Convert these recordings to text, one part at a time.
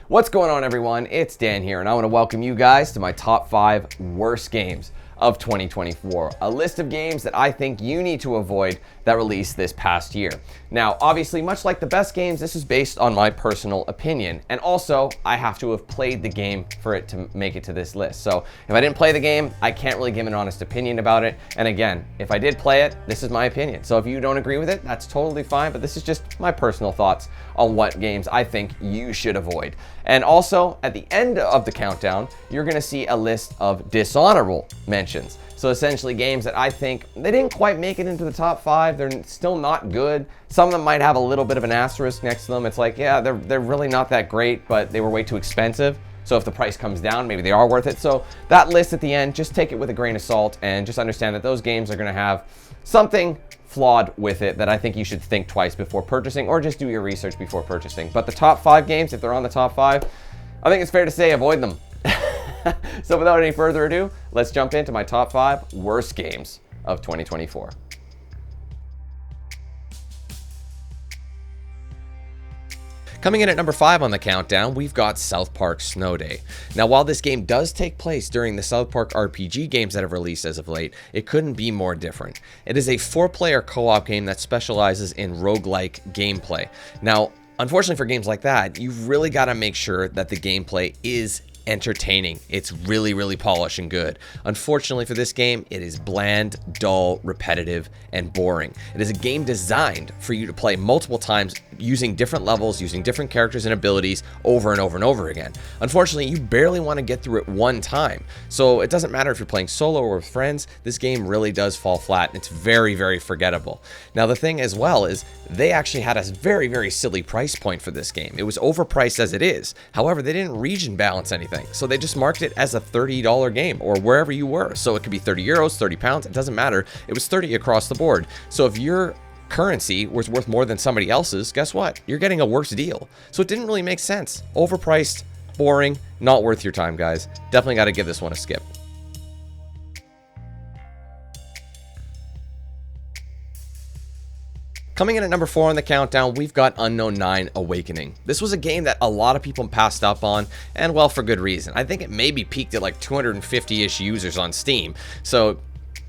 What's going on, everyone? It's Dan here, and I want to welcome you guys to my top 5 worst games of 2024, a list of games that I think you need to avoid that released this past year. Now, obviously, much like the best games, this is based on my personal opinion, and also I have to have played the game for it to make it to this list. So if I didn't play the game, I can't really give an honest opinion about it. And again, if I did play it, this is my opinion. So if you don't agree with it, that's totally fine, but this is just my personal thoughts on what games I think you should avoid. And also, at the end of the countdown, you're gonna see a list of dishonorable mentions. So essentially games that I think they didn't quite make it into the top 5. They're still not good. Some of them might have a little bit of an asterisk next to them. It's like, yeah, they're really not that great, but they were way too expensive. So if the price comes down, maybe they are worth it. So that list at the end, just take it with a grain of salt and just understand that those games are gonna have something flawed with it that I think you should think twice before purchasing, or just do your research before purchasing. But the top 5 games, if they're on the top 5, I think it's fair to say avoid them. So without any further ado, let's jump into my top 5 worst games of 2024. Coming in at number 5 on the countdown, we've got South Park Snow Day. Now, while this game does take place during the South Park RPG games that have released as of late, it couldn't be more different. It is a 4-player co-op game that specializes in roguelike gameplay. Now, unfortunately for games like that, you've really got to make sure that the gameplay is entertaining. It's really polished and good. Unfortunately for this game, it is bland, dull, repetitive, and boring. It is a game designed for you to play multiple times using different levels, using different characters and abilities over and over and over again. Unfortunately, you barely want to get through it one time. So it doesn't matter if you're playing solo or with friends, this game really does fall flat, and it's very forgettable. Now, the thing as well is they actually had a very silly price point for this game. It was overpriced as it is. However, they didn't region balance anything. So they just marked it as a $30 game, or wherever you were. So it could be 30 euros, 30 pounds, it doesn't matter. It was 30 across the board. So if your currency was worth more than somebody else's, guess what? You're getting a worse deal. So it didn't really make sense. Overpriced, boring, not worth your time, guys. Definitely got to give this one a skip. Coming in at number 4 on the countdown, we've got Unknown 9 Awakening. This was a game that a lot of people passed up on, and well, for good reason. I think it maybe peaked at like 250-ish users on Steam, so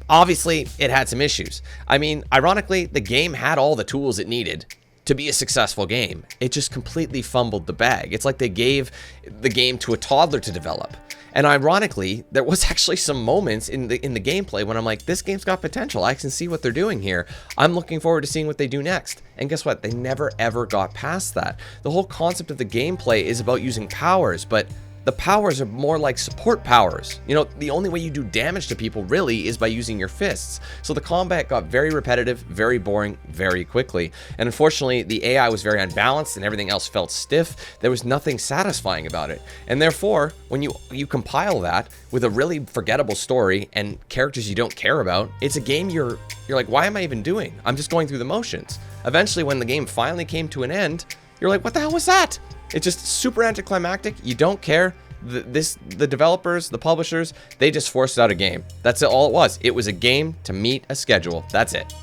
obviously it had some issues. I mean, ironically, the game had all the tools it needed to be a successful game. It just completely fumbled the bag. It's like they gave the game to a toddler to develop. And ironically, there was actually some moments in the gameplay when I'm like, this game's got potential. I can see what they're doing here. I'm looking forward to seeing what they do next. And guess what? They never ever got past that. The whole concept of the gameplay is about using powers, but the powers are more like support powers. You know, the only way you do damage to people really is by using your fists. So the combat got very repetitive, very boring, very quickly. And unfortunately, the AI was very unbalanced and everything else felt stiff. There was nothing satisfying about it. And therefore, when you compile that with a really forgettable story and characters you don't care about, it's a game you're like, why am I even doing? I'm just going through the motions. Eventually, when the game finally came to an end, you're like, what the hell was that? It's just super anticlimactic. You don't care. The developers, the publishers, they just forced out a game. That's all it was. It was a game to meet a schedule. That's it.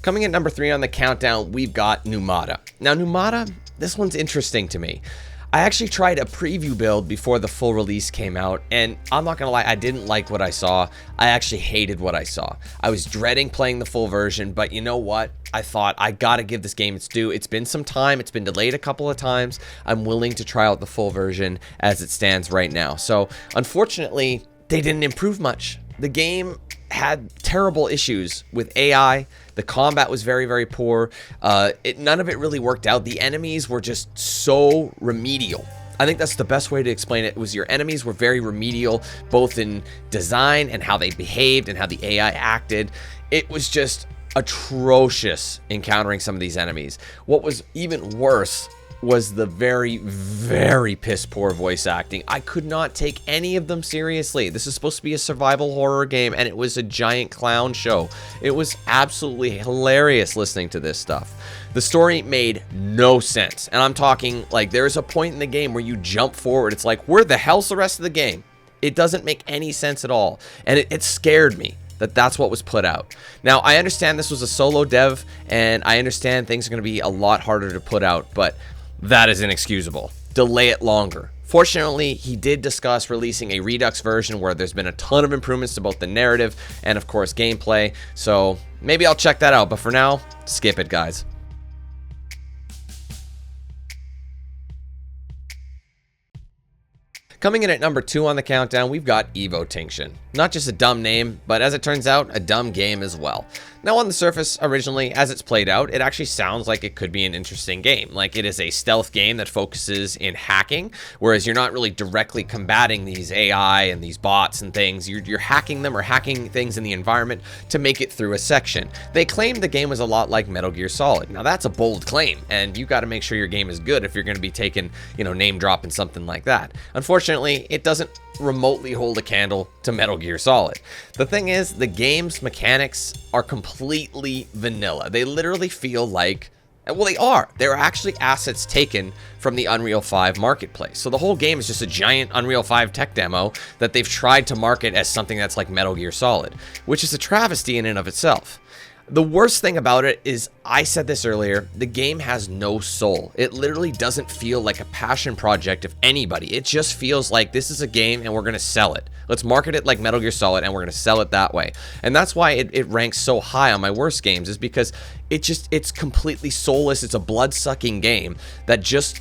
Coming at number 3 on the countdown, we've got Numata. Now, Numata, this one's interesting to me. I actually tried a preview build before the full release came out, and I'm not gonna lie, I didn't like what I saw. I actually hated what I saw. I was dreading playing the full version, but you know what? I thought, I gotta give this game its due. It's been some time, it's been delayed a couple of times. I'm willing to try out the full version as it stands right now. So, unfortunately, they didn't improve much. The game had terrible issues with AI. The combat was very poor. None of it really worked out. The enemies were just so remedial. I think that's the best way to explain it, was your enemies were very remedial, both in design and how they behaved and how the AI acted. It was just atrocious encountering some of these enemies. What was even worse was the very piss poor voice acting. I could not take any of them seriously. This is supposed to be a survival horror game, and it was a giant clown show. It was absolutely hilarious listening to this stuff. The story made no sense, and I'm talking like there's a point in the game where you jump forward. It's like, where the hell's the rest of the game? It doesn't make any sense at all, and it scared me. that that's what was put out. Now, I understand this was a solo dev, and I understand things are going to be a lot harder to put out, but that is inexcusable. Delay it longer. Fortunately, he did discuss releasing a Redux version where there's been a ton of improvements to both the narrative and, of course, gameplay, so maybe I'll check that out, but for now, skip it, guys. Coming in at number 2 on the countdown, we've got Evotinction. Not just a dumb name, but as it turns out, a dumb game as well. Now, on the surface, originally, as it's played out, it actually sounds like it could be an interesting game. Like, it is a stealth game that focuses in hacking, whereas you're not really directly combating these AI and these bots and things. You're hacking them or hacking things in the environment to make it through a section. They claimed the game was a lot like Metal Gear Solid. Now, that's a bold claim, and you got to make sure your game is good if you're going to be taking, name dropping something like that. Unfortunately, it doesn't remotely hold a candle to Metal Gear Solid. The thing is, the game's mechanics are completely vanilla. They literally feel like, well, they are. They're actually assets taken from the Unreal 5 marketplace. So the whole game is just a giant Unreal 5 tech demo that they've tried to market as something that's like Metal Gear Solid, which is a travesty in and of itself. The worst thing about it is, I said this earlier, the game has no soul. It literally doesn't feel like a passion project of anybody. It just feels like this is a game and we're going to sell it. Let's market it like Metal Gear Solid and we're going to sell it that way. And that's why it ranks so high on my worst games, is because it's completely soulless. It's a blood-sucking game that just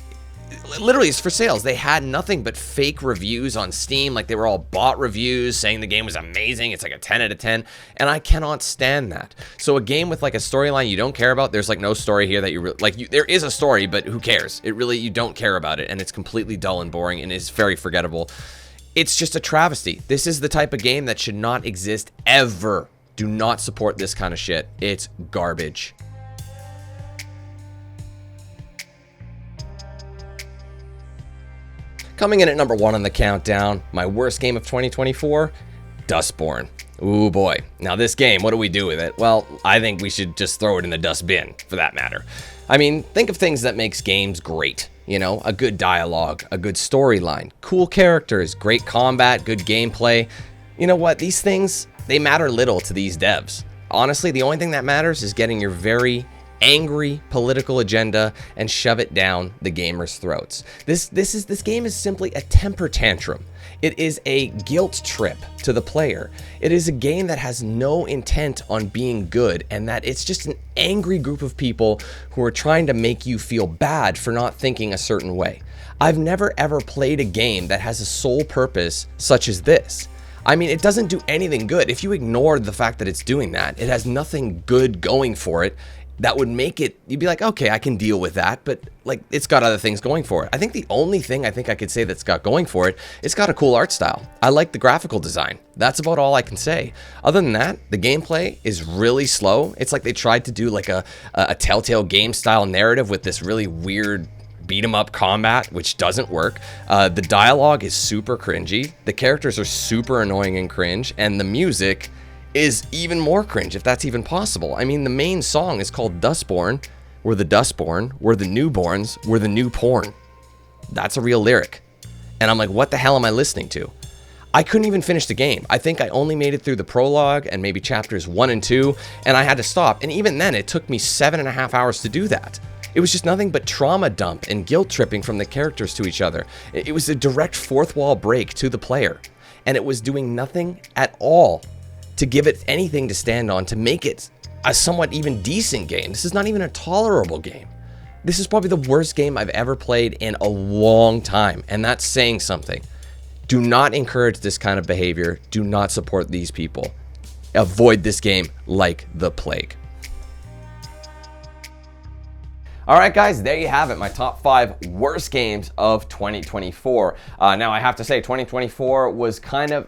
literally is for sales. They had nothing but fake reviews on Steam. Like, they were all bot reviews saying the game was amazing. It's like a 10 out of 10, and I cannot stand that. So a game with like a storyline you don't care about, there's like no story here that you like. There is a story, but who cares? You don't care about it, and it's completely dull and boring, and it's very forgettable. It's just a travesty. This is the type of game that should not exist ever. Do not support this kind of shit. It's garbage. Coming in at number 1 on the countdown, my worst game of 2024, Dustborn. Ooh boy. Now this game, what do we do with it? Well, I think we should just throw it in the dustbin, for that matter. I mean, think of things that makes games great. A good dialogue, a good storyline, cool characters, great combat, good gameplay. You know what? These things, they matter little to these devs. Honestly, the only thing that matters is getting your very angry political agenda and shove it down the gamers' throats. This game is simply a temper tantrum. It is a guilt trip to the player. It is a game that has no intent on being good, and that it's just an angry group of people who are trying to make you feel bad for not thinking a certain way. I've never ever played a game that has a sole purpose such as this. I mean, it doesn't do anything good. If you ignored the fact that it's doing that, it has nothing good going for it that would make it, you'd be like, okay, I can deal with that, but like, it's got other things going for it. I think the only thing I think I could say that's got going for it, it's got a cool art style. I like the graphical design. That's about all I can say. Other than that, the gameplay is really slow. It's like they tried to do like a Telltale game style narrative with this really weird beat 'em up combat, which doesn't work. The dialogue is super cringy. The characters are super annoying and cringe, and the music is even more cringe, if that's even possible. I mean, the main song is called Dustborn. We're the Dustborn. We're the newborns. We're the new porn. That's a real lyric. And I'm like, what the hell am I listening to? I couldn't even finish the game. I think I only made it through the prologue and maybe chapters 1 and 2, and I had to stop. And even then, it took me 7.5 hours to do that. It was just nothing but trauma dump and guilt tripping from the characters to each other. It was a direct fourth wall break to the player, and it was doing nothing at all to give it anything to stand on to make it a somewhat even decent game. This is not even a tolerable game. This is probably the worst game I've ever played in a long time, and that's saying something. Do not encourage this kind of behavior. Do not support these people. Avoid this game like the plague. All right, guys, there you have it. My top 5 worst games of 2024. Now, I have to say, 2024 was kind of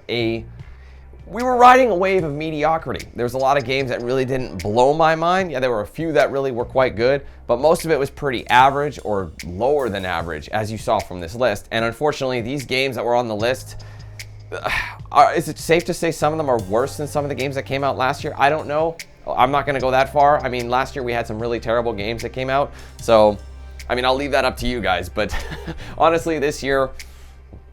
we were riding a wave of mediocrity. There was a lot of games that really didn't blow my mind. Yeah, there were a few that really were quite good, but most of it was pretty average or lower than average, as you saw from this list. And unfortunately, these games that were on the list, is it safe to say some of them are worse than some of the games that came out last year? I don't know. I'm not going to go that far. I mean, last year we had some really terrible games that came out. So, I mean, I'll leave that up to you guys. But honestly, this year,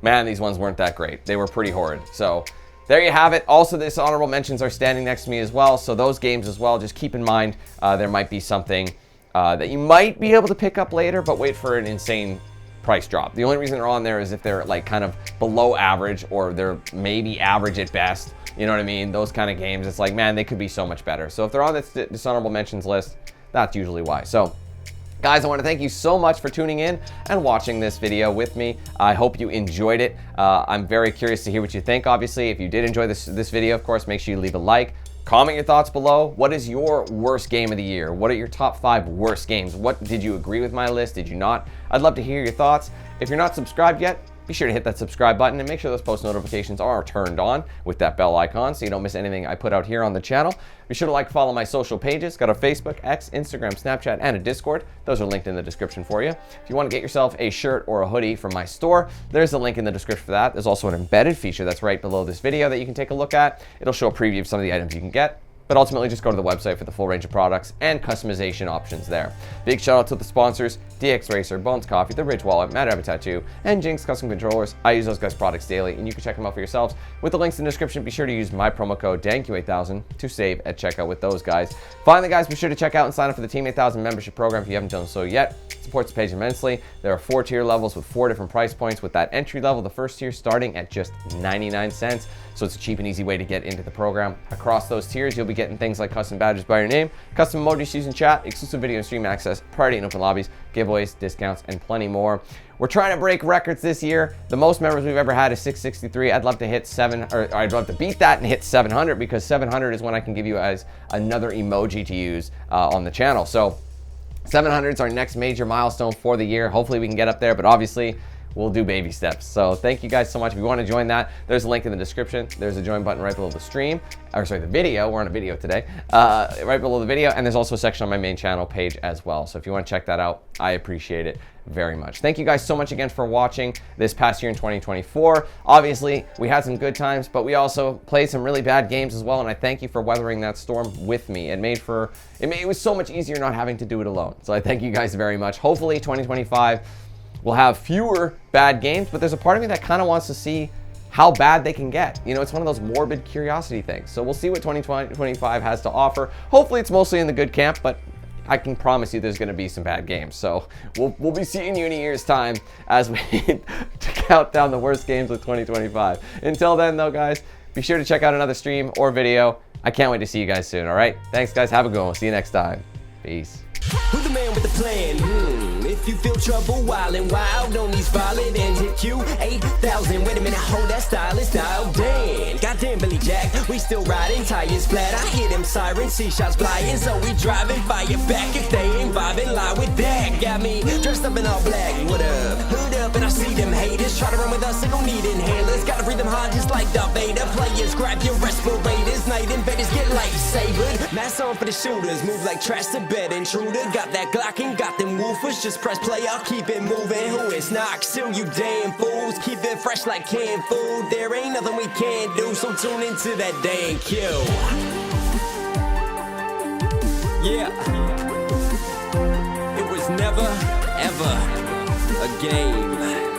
man, these ones weren't that great. They were pretty horrid. So, there you have it. Also, this honorable mentions are standing next to me as well, so those games as well, just keep in mind there might be something that you might be able to pick up later, but wait for an insane price drop. The only reason they're on there is if they're like kind of below average, or they're maybe average at best. You know what I mean? Those kind of games, it's like, man, they could be so much better. So if they're on this dishonorable mentions list, that's usually why. So guys, I want to thank you so much for tuning in and watching this video with me. I hope you enjoyed it. I'm very curious to hear what you think. Obviously, if you did enjoy this video, of course, make sure you leave a like. Comment your thoughts below. What is your worst game of the year? What are your top 5 worst games? What did you agree with my list? Did you not? I'd love to hear your thoughts. If you're not subscribed yet, be sure to hit that subscribe button and make sure those post notifications are turned on with that bell icon so you don't miss anything I put out here on the channel. Be sure to like, follow my social pages. Got a Facebook, X, Instagram, Snapchat, and a Discord. Those are linked in the description for you. If you want to get yourself a shirt or a hoodie from my store, there's a link in the description for that. There's also an embedded feature that's right below this video that you can take a look at. It'll show a preview of some of the items you can get. But ultimately, just go to the website for the full range of products and customization options there. Big shout out to the sponsors, DXRacer, Bones Coffee, The Ridge Wallet, Mad Rabbit Tattoo, and Jinx Custom Controllers. I use those guys' products daily, and you can check them out for yourselves. With the links in the description, be sure to use my promo code DanQ8000 to save at checkout with those guys. Finally, guys, be sure to check out and sign up for the Team 8000 membership program if you haven't done so yet. It supports the page immensely. There are 4 tier levels with 4 different price points, with that entry level, the first tier starting at just 99 cents. So it's a cheap and easy way to get into the program. Across those tiers, you'll be getting things like custom badges by your name, custom emojis used in chat, exclusive video and stream access, party and open lobbies, giveaways, discounts, and plenty more. We're trying to break records this year. The most members we've ever had is 663. I'd love to hit I'd love to beat that and hit 700, because 700 is when I can give you guys another emoji to use on the channel. So 700 is our next major milestone for the year. Hopefully we can get up there, but obviously we'll do baby steps. So thank you guys so much. If you want to join that, there's a link in the description. There's a join button right below the stream, or sorry, the video. We're on a video today, right below the video. And there's also a section on my main channel page as well. So if you want to check that out, I appreciate it very much. Thank you guys so much again for watching this past year in 2024. Obviously, we had some good times, but we also played some really bad games as well. And I thank you for weathering that storm with me. It was so much easier not having to do it alone. So I thank you guys very much. Hopefully 2025 we'll have fewer bad games, but there's a part of me that kind of wants to see how bad they can get. You know, it's one of those morbid curiosity things. So we'll see what 2025 has to offer. Hopefully it's mostly in the good camp, but I can promise you there's going to be some bad games. So we'll be seeing you in a year's time as we count down the worst games of 2025. Until then, though, guys, be sure to check out another stream or video. I can't wait to see you guys soon, all right? Thanks, guys. Have a good one. See you next time. Peace. Who's the man with the plan? If you feel trouble, wild and wild on these violent and hit you 8,000. Wait a minute, hold that style, it's dialed in. Goddamn Billy Jack, we still riding, tires flat. I hear them sirens, see shots flying, so we driving, fire back if they ain't vibing. Lie with that, got me dressed up in all black. What up? Hood up, and I see them haters try to run with us, they gon' need inhalers. Gotta breathe them hard just like Darth Vader. Players, grab your respirators, night invaders get lightsabered. Mask on for the shooters, move like trash to bed intruder. Got that Glock and got them woofers, just press play, I'll keep it moving. Who is not? Still you damn fools. Keep it fresh like canned food. There ain't nothing we can't do, so tune into that DanQ. Yeah. It was never, ever a game.